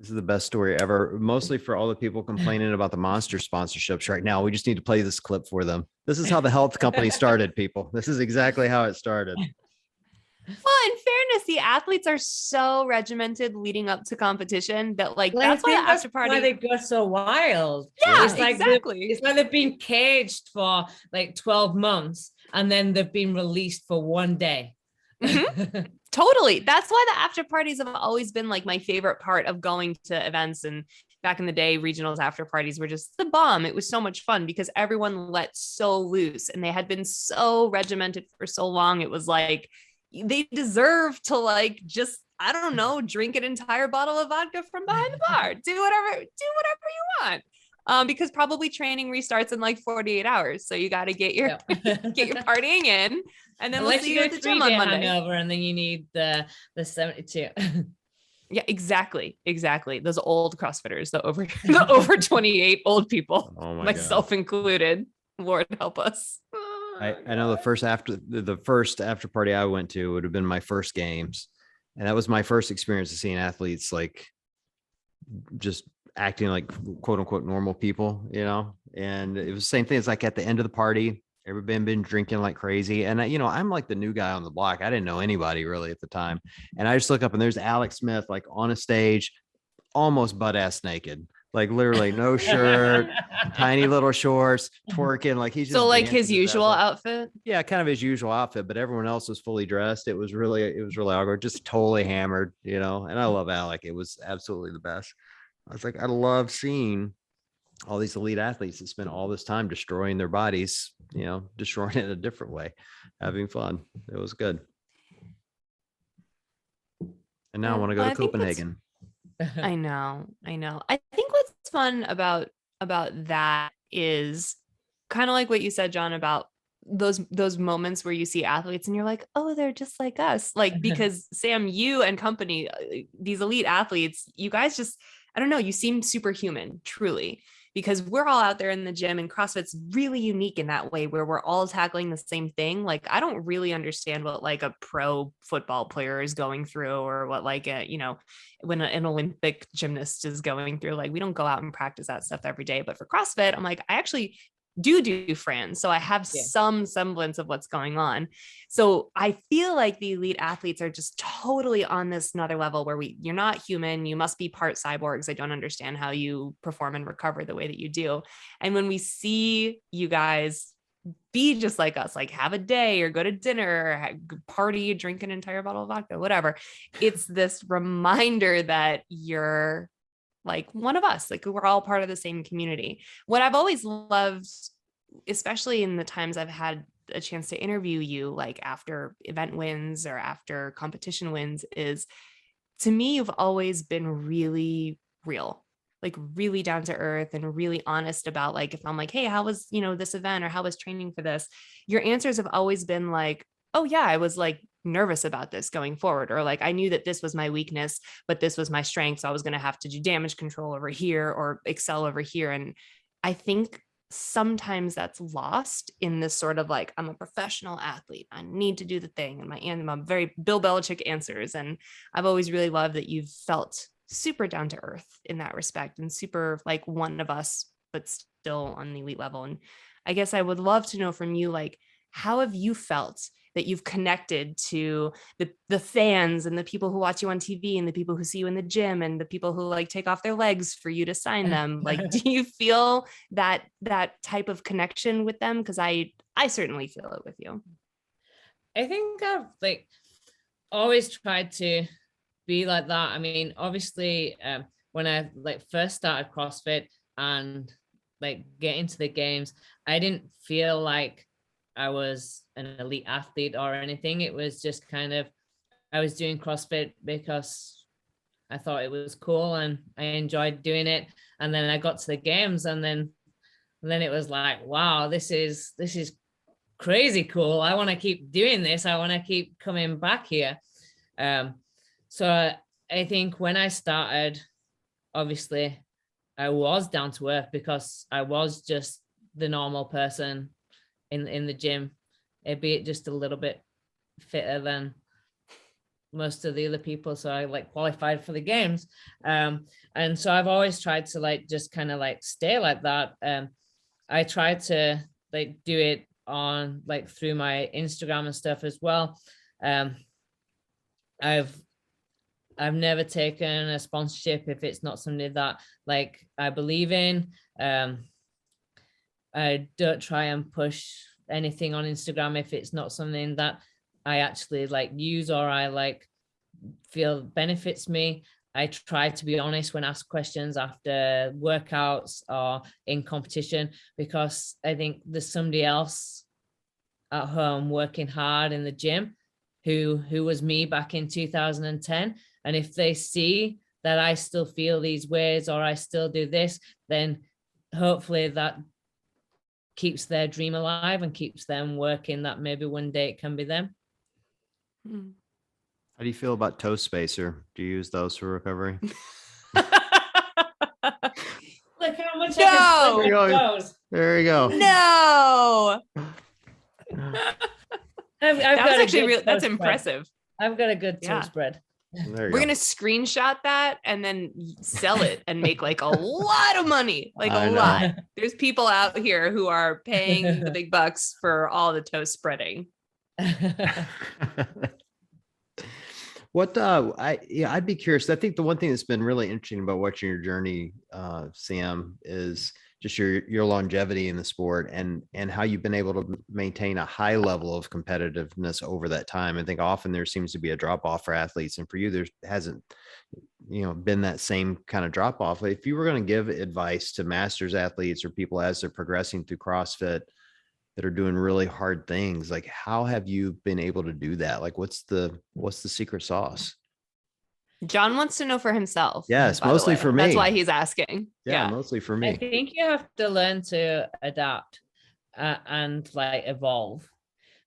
This is the best story ever, mostly for all the people complaining about the Monster sponsorships right now. We just need to play this clip for them. This is how the health company started, people. This is exactly how it started. Well, in fairness, the athletes are so regimented leading up to competition that that's why the after party. Why they go so wild. Yeah, it's like exactly. It's like they've been caged for 12 months and then they've been released for one day. Mm-hmm. Totally. That's why the after parties have always been my favorite part of going to events. And back in the day, regionals after parties were just the bomb. It was so much fun because everyone let so loose and they had been so regimented for so long. It was they deserve to just, I don't know, drink an entire bottle of vodka from behind the bar, do whatever you want. Because probably training restarts in 48 hours. So you got to get your get your partying in, and then we'll see you at the gym on Monday. Hangover, and then you need the 72. Yeah, exactly. Those old CrossFitters, the over 28 old people, myself included. Lord help us. I know the first after party I went to would have been my first games, and that was my first experience of seeing athletes just acting like quote unquote normal people, and it was the same thing. It's at the end of the party, everybody been drinking like crazy. And I'm the new guy on the block. I didn't know anybody really at the time. And I just look up and there's Alex Smith, on a stage, almost butt ass naked, literally no shirt, tiny little shorts, twerking. He's just so his usual outfit. Yeah, kind of his usual outfit, but everyone else was fully dressed. It was really awkward, just totally hammered, and I love Alec. It was absolutely the best. I was I love seeing all these elite athletes that spend all this time destroying their bodies, destroying it in a different way, having fun. It was good. And now I want to go to Copenhagen. I know. I think what's fun about that is kind of like what you said, John, about those moments where you see athletes and you're like, oh, they're just like us. Because Sam, you and company, these elite athletes, you guys just, I don't know, you seem superhuman, truly, because we're all out there in the gym, and CrossFit's really unique in that way where we're all tackling the same thing. I don't really understand what a pro football player is going through, or what when an Olympic gymnast is going through. We don't go out and practice that stuff every day. But for CrossFit, I'm I actually do friends. So I have some semblance of what's going on. So I feel like the elite athletes are just totally on this another level where you're not human. You must be part cyborgs. I don't understand how you perform and recover the way that you do. And when we see you guys be just like us, have a day or go to dinner, or party, drink an entire bottle of vodka, whatever, it's this reminder that you're one of us, we're all part of the same community. What I've always loved, especially in the times I've had a chance to interview you, after event wins or after competition wins, is to me, you've always been really real, really down to earth and really honest about if I'm hey, how was, this event, or how was training for this? Your answers have always been oh yeah, I was nervous about this going forward, or I knew that this was my weakness, but this was my strength. So I was going to have to do damage control over here or excel over here. And I think sometimes that's lost in this sort of I'm a professional athlete, I need to do the thing. And my very Bill Belichick answers. And I've always really loved that you've felt super down to earth in that respect, and super one of us, but still on the elite level. And I guess I would love to know from you, how have you felt that you've connected to the fans and the people who watch you on TV and the people who see you in the gym and the people who take off their legs for you to sign them? Do you feel that type of connection with them? Because I certainly feel it with you. I think I've always tried to be like that. I mean, obviously, when I first started CrossFit and get into the games, I didn't feel like I was an elite athlete or anything. It was just kind of, I was doing CrossFit because I thought it was cool and I enjoyed doing it. And then I got to the games, and then it was wow, this is crazy cool. I want to keep doing this. I want to keep coming back here. So I think when I started, obviously I was down to earth because I was just the normal person in the gym, albeit just a little bit fitter than most of the other people. So I like qualified for the games. And so I've always tried to like just kind of like stay like that. I tried to like do it on like through my Instagram and stuff as well. I've never taken a sponsorship if it's not something that like I believe in. I don't try and push anything on Instagram if it's not something that I actually like use or I like feel benefits me. I try to be honest when asked questions after workouts or in competition, because I think there's somebody else at home working hard in the gym who was me back in 2010. And if they see that I still feel these ways or I still do this, then hopefully that keeps their dream alive and keeps them working that maybe one day it can be them. How do you feel about toe spacer? Do you use those for recovery? Look how much No! I can those. There you go. No. I've That was got actually real. That's spread. impressive. I've got a good toe Yeah. spread. There you We're go. gonna screenshot that and then sell it and make like a lot of money, like I a know. lot. There's people out here who are paying the big bucks for all the toe spreading. What I'd be curious. I think the one thing that's been really interesting about watching your journey, Sam, is just your longevity in the sport and how you've been able to maintain a high level of competitiveness over that time. I think often there seems to be a drop off for athletes, and for you, there hasn't, been that same kind of drop off. If you were going to give advice to masters athletes or people as they're progressing through CrossFit that are doing really hard things, like how have you been able to do that? Like what's the secret sauce? John wants to know for himself. Yes, by the mostly way. for me. That's why he's asking. Yeah, mostly for me. I think you have to learn to adapt and like evolve.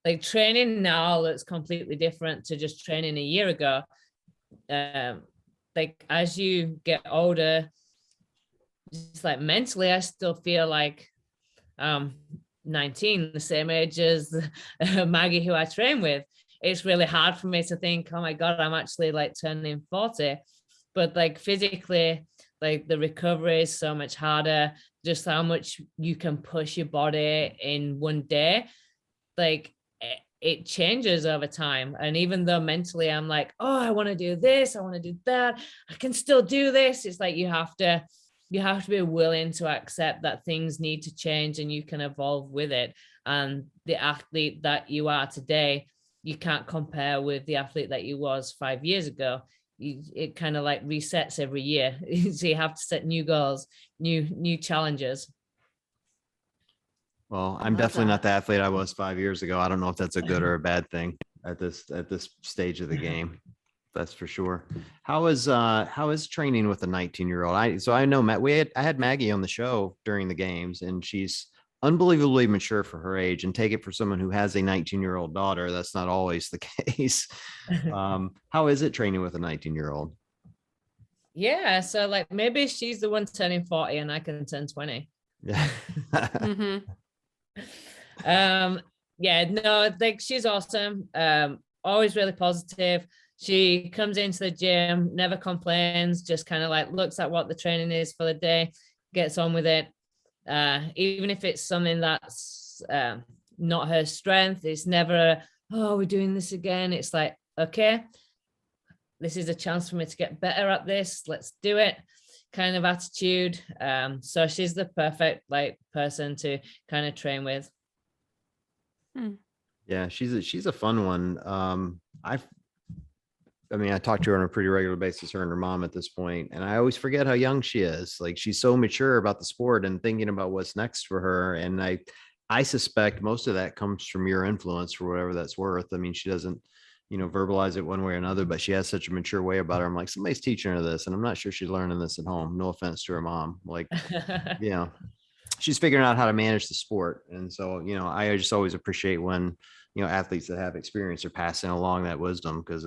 Like training now looks completely different to just training a year ago. Like as you get older, just like mentally, I still feel like 19, the same age as Maggie, who I train with. It's really hard for me to think, oh my God, I'm actually like turning 40. But like physically, like the recovery is so much harder, just how much you can push your body in one day. Like it changes over time. And even though mentally I'm like, oh, I want to do this, I want to do that, I can still do this. It's like you have to be willing to accept that things need to change and you can evolve with it. And the athlete that you are today, you can't compare with the athlete that you was 5 years ago. It kind of like resets every year. So you have to set new goals, new challenges. Well, I'm definitely not the athlete I was 5 years ago. I don't know if that's a good or a bad thing at this stage of the game. That's for sure. How is training with a 19-year-old? I know I had Maggie on the show during the games, and she's unbelievably mature for her age, and take it for someone who has a 19-year-old daughter. That's not always the case. How is it training with a 19-year-old? Yeah. So like maybe she's the one turning 40 and I can turn 20. Yeah. Yeah, no, like she's awesome. Always really positive. She comes into the gym, never complains, just kind of like looks at what the training is for the day, gets on with it. Even if it's something that's not her strength, it's never, oh, we're doing this again. It's like, okay, this is a chance for me to get better at this. Let's do it kind of attitude. So she's the perfect like person to kind of train with. Yeah, she's a fun one. I talk to her on a pretty regular basis, her and her mom at this point, and I always forget how young she is. Like she's so mature about the sport and thinking about what's next for her. And I suspect most of that comes from your influence, for whatever that's worth. I mean, she doesn't, verbalize it one way or another, but she has such a mature way about her. I'm like, somebody's teaching her this, and I'm not sure she's learning this at home. No offense to her mom. Like, she's figuring out how to manage the sport. And so, I just always appreciate when, athletes that have experience are passing along that wisdom, because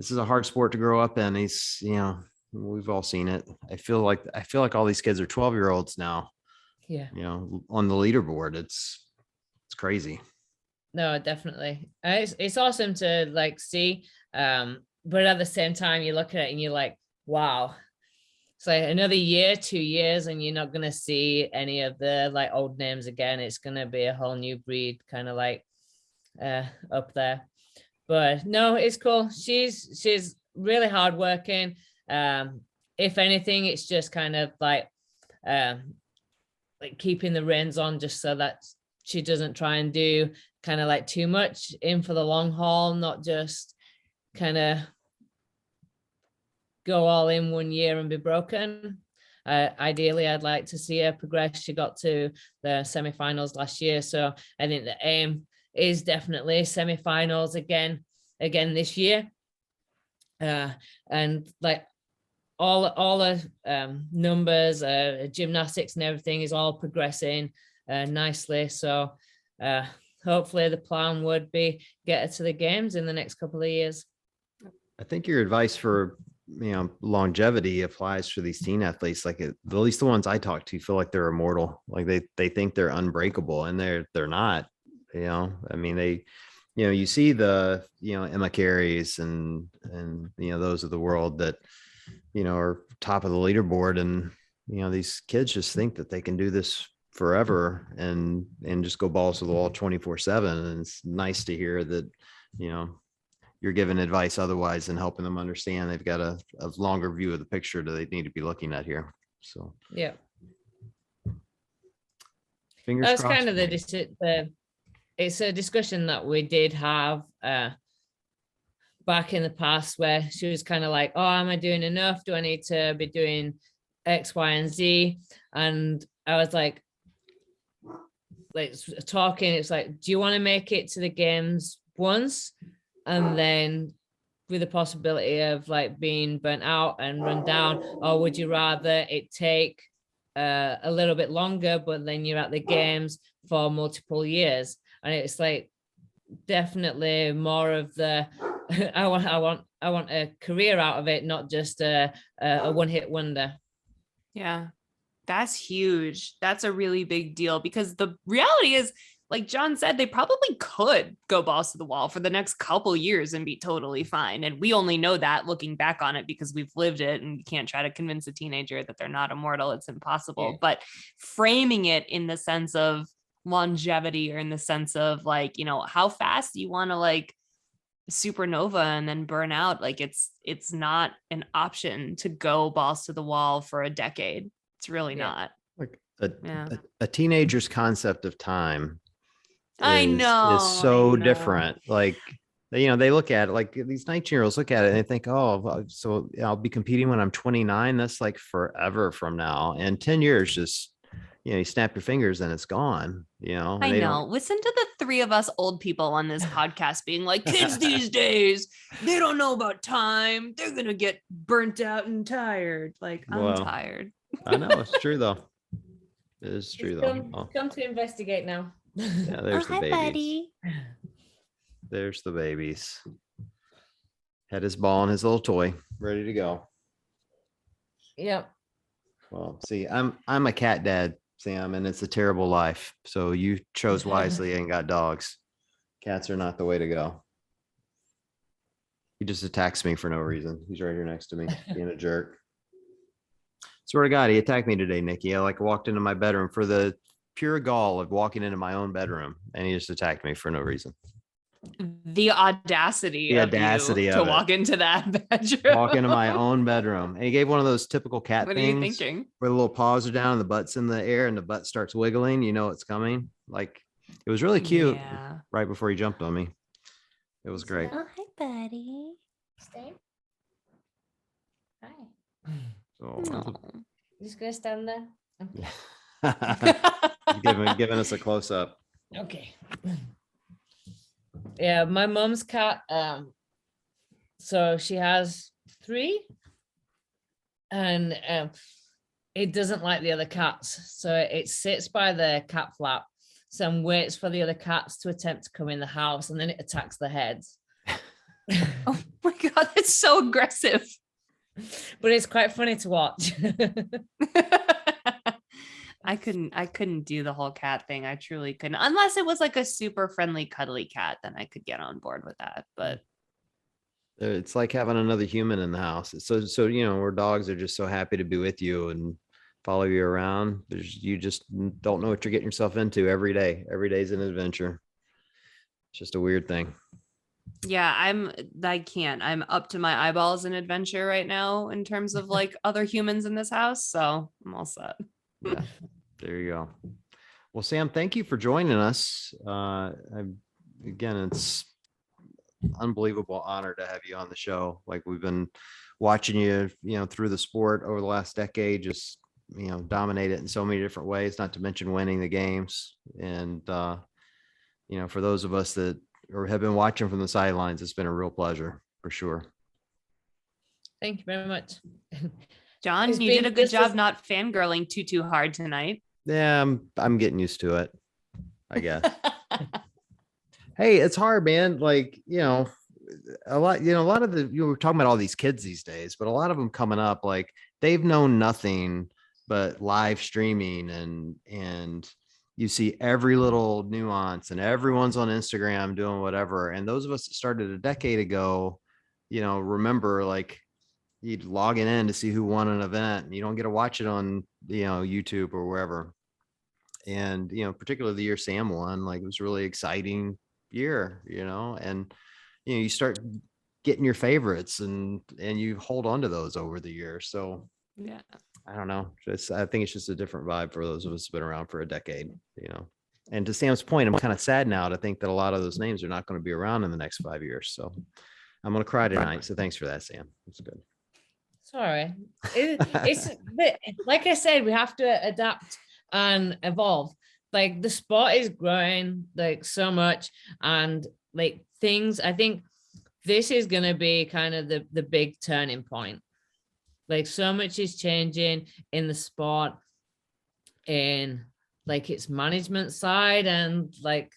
this is a hard sport to grow up in. We've all seen it. I feel like all these kids are 12-year-olds now, Yeah. On the leaderboard. It's crazy. No, definitely. It's awesome to like see. But at the same time, you look at it and you're like, wow. It's like another year, 2 years, and you're not gonna see any of the like old names again. It's gonna be a whole new breed, kind of like up there. But no, it's cool. She's really hardworking. If anything, it's just kind of like keeping the reins on, just so that she doesn't try and do kind of like too much in for the long haul, not just kind of go all in 1 year and be broken. Ideally, I'd like to see her progress. She got to the semi-finals last year, so I think the aim is definitely semi-finals again this year. And like all the numbers, gymnastics and everything is all progressing nicely. So hopefully the plan would be get her to the games in the next couple of years. I think your advice for longevity applies for these teen athletes. Like at least the ones I talk to feel like they're immortal. Like they think they're unbreakable, and they're not. I mean, you see the Emma Carey's and those of the world that are top of the leaderboard, and these kids just think that they can do this forever and just go balls to the wall 24/7. And it's nice to hear that you're giving advice otherwise and helping them understand they've got a longer view of the picture that they need to be looking at here. So yeah, fingers that's crossed. kind of it's a discussion that we did have back in the past, where she was kind of like, oh, am I doing enough? Do I need to be doing X, Y, and Z? And I was like talking, it's like, do you want to make it to the games once and then with the possibility of like being burnt out and run down, or would you rather it take a little bit longer, but then you're at the games for multiple years? And it's like definitely more of the I want a career out of it, not just a one-hit wonder. Yeah, that's huge. That's a really big deal, because the reality is, like John said, they probably could go balls to the wall for the next couple years and be totally fine. And we only know that looking back on it because we've lived it, and you can't try to convince a teenager that they're not immortal. It's impossible. Yeah. But framing it in the sense of longevity, or in the sense of like, how fast you want to like supernova and then burn out, like it's not an option to go balls to the wall for a decade. It's really not. Like a teenager's concept of time is so different. Like, they look at it, like these 19-year-olds look at it and they think, oh, so I'll be competing when I'm 29. That's like forever from now. And 10 years just, you snap your fingers and it's gone, I know. Listen to the three of us old people on this podcast being like, kids these days, they don't know about time. They're going to get burnt out and tired. Like, I'm tired. I know. It's true though. It is true though. Come to investigate now. Yeah, there's the babies. Buddy. There's the babies. Had his ball and his little toy ready to go. Yep. Well, see, I'm a cat dad, Sam, and it's a terrible life. So you chose wisely and got dogs. Cats are not the way to go. He just attacks me for no reason. He's right here next to me, being a jerk. Swear to God, he attacked me today, Nikki. I walked into my bedroom for the pure gall of walking into my own bedroom, and he just attacked me for no reason. The audacity of to walk into that bedroom. Walk into my own bedroom. And he gave one of those typical cat things. What are you thinking? Where the little paws are down and the butt's in the air and the butt starts wiggling. It's coming. Like, it was really cute right before he jumped on me. It was great. Oh, hi, buddy. Stay. Hi. So, you just gonna stand there? Okay. giving us a close up. Okay. Yeah, my mom's cat. So she has 3, and it doesn't like the other cats, so it sits by the cat flap, and waits for the other cats to attempt to come in the house, and then it attacks the heads. Oh my God, that's so aggressive. But it's quite funny to watch. I couldn't do the whole cat thing. I truly couldn't, unless it was like a super friendly, cuddly cat, then I could get on board with that. But It's like having another human in the house. It's so, where dogs are just so happy to be with you and follow you around. You just don't know what you're getting yourself into every day. Every day is an adventure. It's just a weird thing. yeah, I can't. I'm up to my eyeballs in adventure right now in terms of like other humans in this house. So I'm all set. Yeah, there you go. Well, Sam, thank you for joining us. Again, it's unbelievable honor to have you on the show. Like, we've been watching you, through the sport over the last decade, just, dominate it in so many different ways, not to mention winning the games. And, for those of us that have been watching from the sidelines, it's been a real pleasure for sure. Thank you very much. John, you did a good job not fangirling too hard tonight. Yeah, I'm getting used to it, I guess. Hey, it's hard, man. Like, a lot of we're talking about all these kids these days, but a lot of them coming up, like, they've known nothing but live streaming, and you see every little nuance, and everyone's on Instagram doing whatever. And those of us that started a decade ago, remember, like, you'd logging in to see who won an event, and you don't get to watch it on, YouTube or wherever. And, particularly the year Sam won, like, it was a really exciting year, and, you start getting your favorites, and you hold on to those over the years. So Yeah. I don't know. I think it's just a different vibe for those of us who've been around for a decade, And to Sam's point, I'm kind of sad now to think that a lot of those names are not going to be around in the next 5 years. So I'm going to cry tonight. So thanks for that, Sam. It's good. Sorry. It's like I said, we have to adapt and evolve. Like, the sport is growing like so much, and like things, I think this is going to be kind of the big turning point. Like, so much is changing in the sport, in like its management side, and like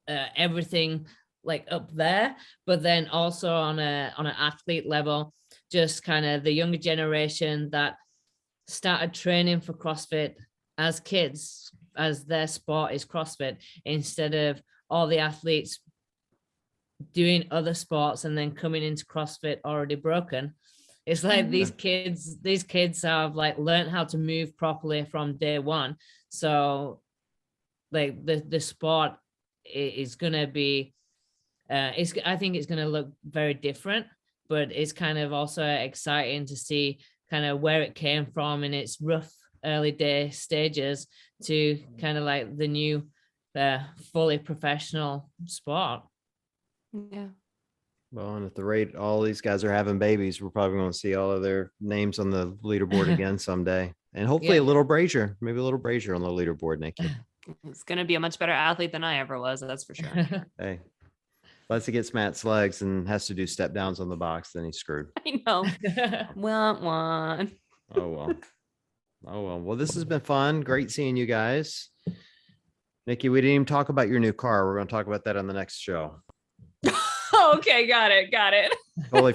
everything like up there, but then also on an athlete level, just kind of the younger generation that started training for CrossFit as kids, as their sport is CrossFit, instead of all the athletes doing other sports and then coming into CrossFit already broken. It's like these kids have like learned how to move properly from day one. So like the sport is going to be, I think it's going to look very different, but it's kind of also exciting to see kind of where it came from in its rough early day stages to kind of like the new fully professional sport. Yeah. Well, and at the rate all these guys are having babies, we're probably going to see all of their names on the leaderboard again someday. And hopefully a little Brazier, maybe a little Brazier on the leaderboard, Niki. It's going to be a much better athlete than I ever was. That's for sure. Hey, once he gets Matt's legs and has to do step downs on the box, then he's screwed. I know. Wah. Oh, well. Well, this has been fun. Great seeing you guys. Niki, we didn't even talk about your new car. We're going to talk about that on the next show. Okay, got it. Totally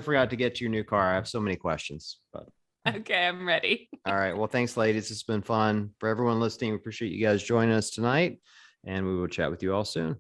forgot to get to your new car. I have so many questions, but Okay, I'm ready. all right. Well, thanks, ladies. It's been fun. For everyone listening, we appreciate you guys joining us tonight, and we will chat with you all soon.